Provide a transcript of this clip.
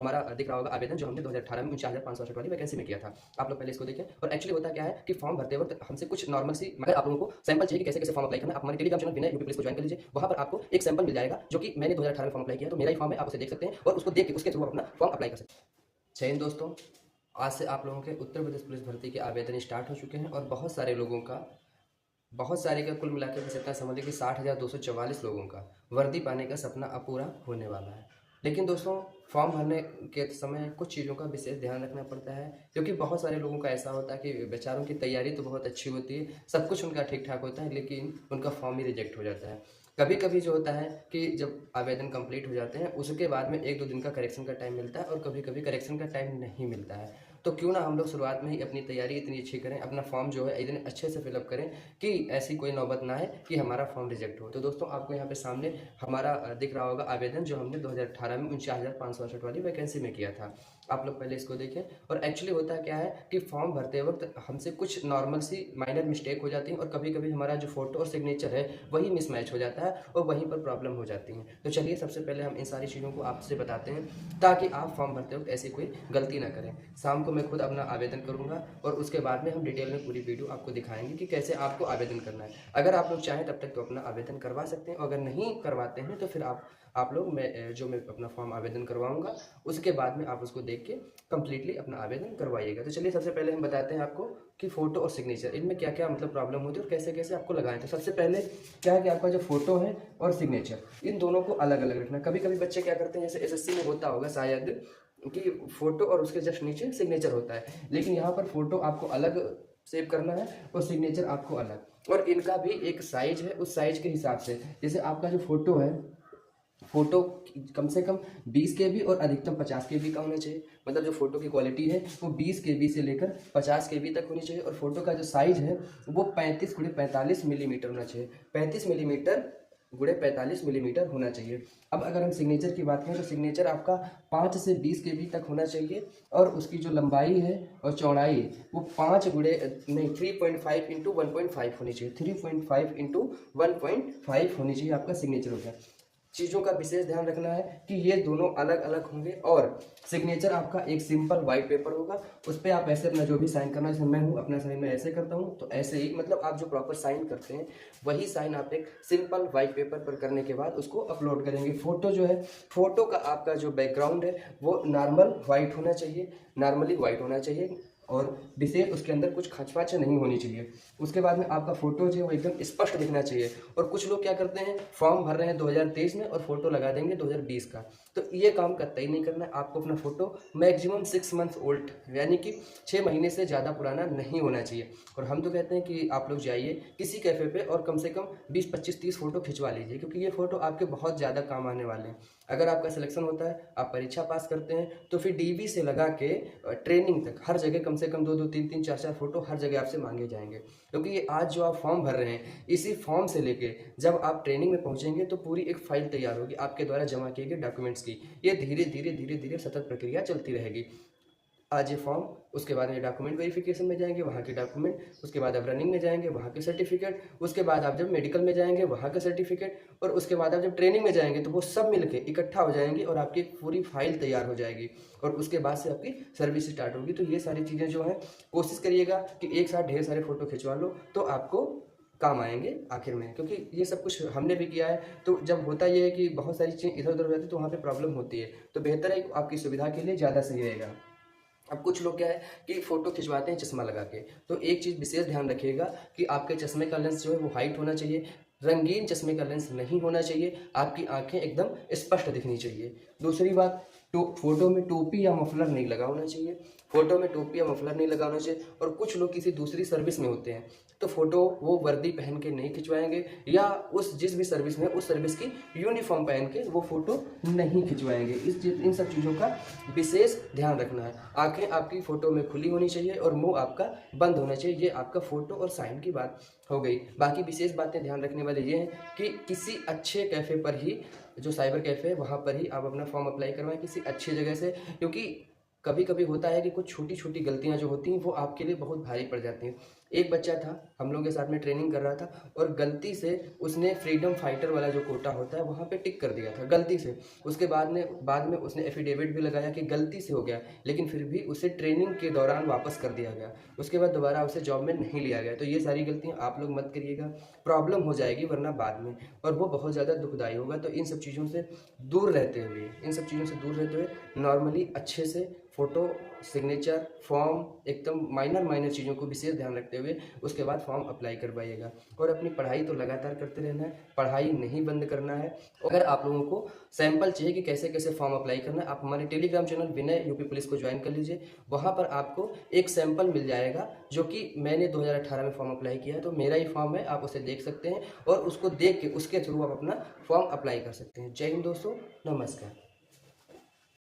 हमारा दिख रहा होगा आवेदन जो हमने 2018 में 49,568 वाली वैकेंसी में किया था। आप लोग पहले इसको देखें। और एक्चुअली होता क्या है कि फॉर्म भरते वक्त हमसे कुछ नॉर्मल सी, मगर आप लोगों को सैंपल चाहिए कि कैसे कैसे फॉर्म अप्लाई करना है। आप हमारे टेलीग्राम चैनल विनय यूपी पुलिस को ज्वाइन कर लीजिए। वहाँ पर आपको एक सैंपल मिल जाएगा जो कि मैंने 2018 में फॉर्म अप्लाई किया, तो मेरा ही फॉर्म है, आप उसे देख सकते हैं और उसको देख के उसके थ्रू अपना फॉर्म अप्लाई कर सकते हैं। जय हिंद दोस्तों, आज से आप लोगों के उत्तर प्रदेश पुलिस भर्ती के आवेदन स्टार्ट हो चुके हैं और बहुत सारे का कुल मिलाकर बस इतना समझ लें कि 60,244 लोगों का वर्दी पाने का सपना अब पूरा होने वाला है। लेकिन दोस्तों, फॉर्म भरने के समय कुछ चीज़ों का विशेष ध्यान रखना पड़ता है, क्योंकि बहुत सारे लोगों का ऐसा होता है कि बेचारों की तैयारी तो बहुत अच्छी होती है, सब कुछ उनका ठीक ठाक होता है, लेकिन उनका फॉर्म ही रिजेक्ट हो जाता है। कभी कभी जो होता है कि जब आवेदन कंप्लीट हो जाते हैं उसके बाद में 1-2 दिन का करेक्शन का टाइम मिलता है और कभी कभी करेक्शन का टाइम नहीं मिलता है। तो क्यों ना हम लोग शुरुआत में ही अपनी तैयारी इतनी अच्छी करें, अपना फॉर्म जो है इतने अच्छे से फिलअप करें कि ऐसी कोई नौबत ना है कि हमारा फॉर्म रिजेक्ट हो। तो दोस्तों, आपको यहाँ पे सामने हमारा दिख रहा होगा आवेदन जो हमने 2018 में 49,568 वाली वैकेंसी में किया था। आप लोग पहले इसको देखें। और एक्चुअली होता क्या है कि फॉर्म भरते वक्त हमसे कुछ नॉर्मल सी माइनर मिस्टेक हो जाती है और कभी कभी हमारा जो फोटो और सिग्नेचर है वही मिसमैच हो जाता है और वहीं पर प्रॉब्लम हो जाती है। तो चलिए सबसे पहले हम इन सारी चीज़ों को आपसे बताते हैं ताकि आप फॉर्म भरते वक्त ऐसी कोई गलती ना करें। शाम को मैं खुद अपना आवेदन करूंगा और उसके बाद में हम डिटेल में पूरी वीडियो आपको दिखाएंगे कि कैसे आपको आवेदन करना है। अगर आप लोग चाहें तब तक तो अपना आवेदन करवा सकते हैं, अगर नहीं करवाते हैं तो फिर आप लोग मैं अपना फॉर्म आवेदन करवाऊंगा, उसके बाद में आप उसको देख के कंप्लीटली अपना आवेदन करवाइएगा। तो चलिए सबसे पहले हम बताते हैं आपको कि फोटो और सिग्नेचर इनमें क्या क्या मतलब प्रॉब्लम होती है और कैसे कैसे आपको लगाएं। तो सबसे पहले क्या है कि आपका जो फोटो है और सिग्नेचर इन दोनों को अलग अलग रखना। कभी कभी बच्चे क्या करते हैं, जैसे एसएससी में होता होगा शायद कि फोटो और उसके जस्ट नीचे सिग्नेचर होता है, लेकिन यहाँ पर फोटो आपको अलग सेव करना है और सिग्नेचर आपको अलग, और इनका भी एक साइज है, उस साइज के हिसाब से। जैसे आपका जो फोटो है, फोटो कम से कम 20 KB और अधिकतम 50 KB का होना चाहिए। मतलब जो फोटो की क्वालिटी है वो 20 KB से लेकर 50 KB तक होनी चाहिए। और फोटो का जो साइज है वो 35x45 मिलीमीटर होना चाहिए। 35 मिलीमीटर x 45 मिलीमीटर होना चाहिए। अब अगर हम सिग्नेचर की बात करें तो सिग्नेचर आपका 5 से 20 KB तक होना चाहिए और उसकी जो लंबाई है और चौड़ाई वो 3.5 होनी चाहिए। 3.5 होनी चाहिए आपका सिग्नेचर हो गया। चीज़ों का विशेष ध्यान रखना है कि ये दोनों अलग अलग होंगे। और सिग्नेचर आपका एक सिंपल वाइट पेपर होगा, उस पर आप ऐसे अपना जो भी साइन करना है, जैसे मैं हूँ अपना साइन मैं ऐसे करता हूँ, तो ऐसे ही मतलब आप जो प्रॉपर साइन करते हैं वही साइन आप एक सिंपल वाइट पेपर पर करने के बाद उसको अपलोड करेंगे। फोटो जो है, फोटो का आपका जो बैकग्राउंड है वो नॉर्मल वाइट होना चाहिए, नॉर्मली वाइट होना चाहिए और विशेष उसके अंदर कुछ खचपाच नहीं होनी चाहिए। उसके बाद में आपका फोटो जो है वो एकदम स्पष्ट दिखना चाहिए। और कुछ लोग क्या करते हैं, फॉर्म भर रहे हैं 2023 में और फोटो लगा देंगे 2020 का, तो ये काम कतई नहीं करना है। आपको अपना फोटो मैक्सिमम 6 मंथ्स ओल्ड यानी कि 6 महीने से ज़्यादा पुराना नहीं होना चाहिए। और हम तो कहते हैं कि आप लोग जाइए किसी कैफ़े पे और कम से कम 20, 25, 30 फोटो खिंचवा लीजिए, क्योंकि ये फोटो आपके बहुत ज़्यादा काम आने वाले हैं। अगर आपका सिलेक्शन होता है, आप परीक्षा पास करते हैं, तो फिर डीवी से लगा के ट्रेनिंग तक हर जगह कम से कम 2-2, 3-3, 4-4 फोटो हर जगह आपसे मांगे जाएंगे। क्योंकि ये आज जो आप फॉर्म भर रहे हैं, इसी फॉर्म से लेके जब आप ट्रेनिंग में पहुंचेंगे तो पूरी एक फाइल तैयार होगी आपके द्वारा जमा किए गए डॉक्यूमेंट्स की। ये धीरे धीरे धीरे धीरे सतत प्रक्रिया चलती रहेगी। आज ये फॉर्म, उसके बाद ये डॉक्यूमेंट वेरिफिकेशन में जाएंगे, वहाँ के डॉक्यूमेंट, उसके बाद आप रनिंग में जाएंगे, वहाँ के सर्टिफिकेट, उसके बाद आप जब मेडिकल में जाएंगे वहाँ का सर्टिफिकेट, और उसके बाद आप जब ट्रेनिंग में जाएंगे तो वो सब मिलके इकट्ठा हो जाएंगे और आपकी पूरी फाइल तैयार हो जाएगी और उसके बाद से आपकी सर्विस स्टार्ट होगी। तो ये सारी चीज़ें जो हैं, कोशिश करिएगा कि एक साथ ढेर सारे फोटो खिंचवा लो तो आपको काम आएंगे आखिर में, क्योंकि ये सब कुछ हमने भी किया है। तो जब होता ये है कि बहुत सारी चीज़ें इधर उधर हो जाती है तो वहाँ पे प्रॉब्लम होती है, तो बेहतर है आपकी सुविधा के लिए ज़्यादा सही रहेगा। अब कुछ लोग क्या है कि फोटो खिंचवाते हैं चश्मा लगा के, तो एक चीज़ विशेष ध्यान रखिएगा कि आपके चश्मे का लेंस जो है वो हाइट होना चाहिए, रंगीन चश्मे का लेंस नहीं होना चाहिए, आपकी आंखें एकदम स्पष्ट दिखनी चाहिए। दूसरी बात, फोटो में टोपी या मफलर नहीं लगा होना चाहिए, फोटो में टोपी या मफलर नहीं लगा होना चाहिए। और कुछ लोग किसी दूसरी सर्विस में होते हैं तो फोटो वो वर्दी पहन के नहीं खिंचवाएंगे, या उस जिस भी सर्विस में उस सर्विस की यूनिफॉर्म पहन के वो फोटो नहीं खिंचवाएंगे। इन सब चीज़ों का विशेष ध्यान रखना है। आंखें आपकी फोटो में खुली होनी चाहिए और मुंह आपका बंद होना चाहिए। ये आपका फोटो और साइन की बात हो गई। बाकी विशेष बातें ध्यान रखने वाले ये हैं कि किसी अच्छे कैफ़े पर ही, जो साइबर कैफ़े है वहाँ पर ही आप अपना फॉर्म अप्लाई करवाएं, किसी अच्छी जगह से। क्योंकि कभी कभी होता है कि कुछ छोटी छोटी गलतियां जो होती हैं वो आपके लिए बहुत भारी पड़ जाती हैं। एक बच्चा था हम लोग के साथ में ट्रेनिंग कर रहा था और गलती से उसने फ्रीडम फाइटर वाला जो कोटा होता है वहाँ पे टिक कर दिया था गलती से। उसके बाद में उसने एफिडेविट भी लगाया कि गलती से हो गया, लेकिन फिर भी उसे ट्रेनिंग के दौरान वापस कर दिया गया। उसके बाद दोबारा उसे जॉब में नहीं लिया गया। तो ये सारी गलतियाँ आप लोग मत करिएगा, प्रॉब्लम हो जाएगी वरना बाद में, और वो बहुत ज़्यादा दुखदायी होगा। तो इन सब चीज़ों से दूर रहते हुए नॉर्मली अच्छे से फ़ोटो, सिग्नेचर, फॉर्म, एकदम माइनर चीज़ों को विशेष ध्यान रखते हुए उसके बाद फॉर्म अप्लाई करवाइएगा। और अपनी पढ़ाई तो लगातार करते रहना है, पढ़ाई नहीं बंद करना है। अगर आप लोगों को सैंपल चाहिए कि कैसे कैसे फॉर्म अप्लाई करना है, आप हमारे टेलीग्राम चैनल विनय यूपी पुलिस को ज्वाइन कर लीजिए। वहाँ पर आपको एक सैंपल मिल जाएगा जो कि मैंने 2018 में फॉर्म अप्लाई किया है, तो मेरा ही फॉर्म है, आप उसे देख सकते हैं और उसको देख के उसके थ्रू आप अपना फॉर्म अप्लाई कर सकते हैं। जय हिंद दोस्तों, नमस्कार।